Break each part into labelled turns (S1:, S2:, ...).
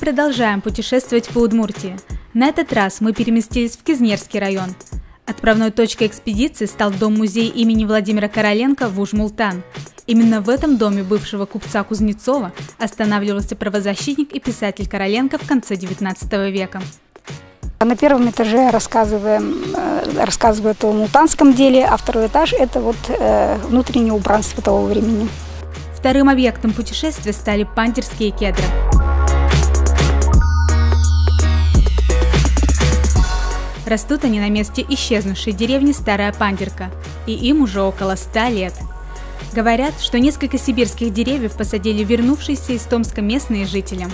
S1: продолжаем путешествовать по Удмуртии. На этот раз мы переместились в Кизнерский район. Отправной точкой экспедиции стал дом-музей имени Владимира Короленко в Уж-Мултан. Именно в этом доме бывшего купца Кузнецова останавливался правозащитник и писатель Короленко в конце XIX века.
S2: На первом этаже рассказывают о мултанском деле, а второй этаж – это внутреннее убранство того времени.
S1: Вторым объектом путешествия стали пандерские кедры. Растут они на месте исчезнувшей деревни Старая Пандерка, и им уже около 100 лет. Говорят, что несколько сибирских деревьев посадили вернувшиеся из Томска местные жители.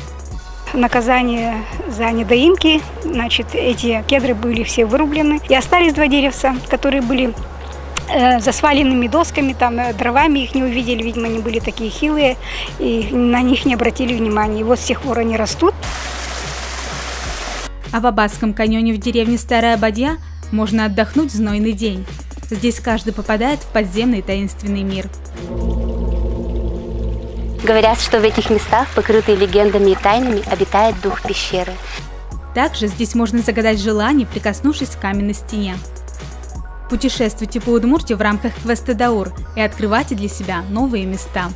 S2: Наказание за недоимки, эти кедры были все вырублены, и остались 2 деревца, которые были за сваленными досками, дровами, их не увидели, видимо, они были такие хилые, и на них не обратили внимания. И вот с тех пор они растут.
S1: А в Аббатском каньоне в деревне Старая Бадья можно отдохнуть в знойный день. Здесь каждый попадает в подземный таинственный мир.
S3: Говорят, что в этих местах, покрытые легендами и тайнами, обитает дух пещеры.
S1: Также здесь можно загадать желание, прикоснувшись к каменной стене. Путешествуйте по Удмуртии в рамках квеста Даур и открывайте для себя новые места.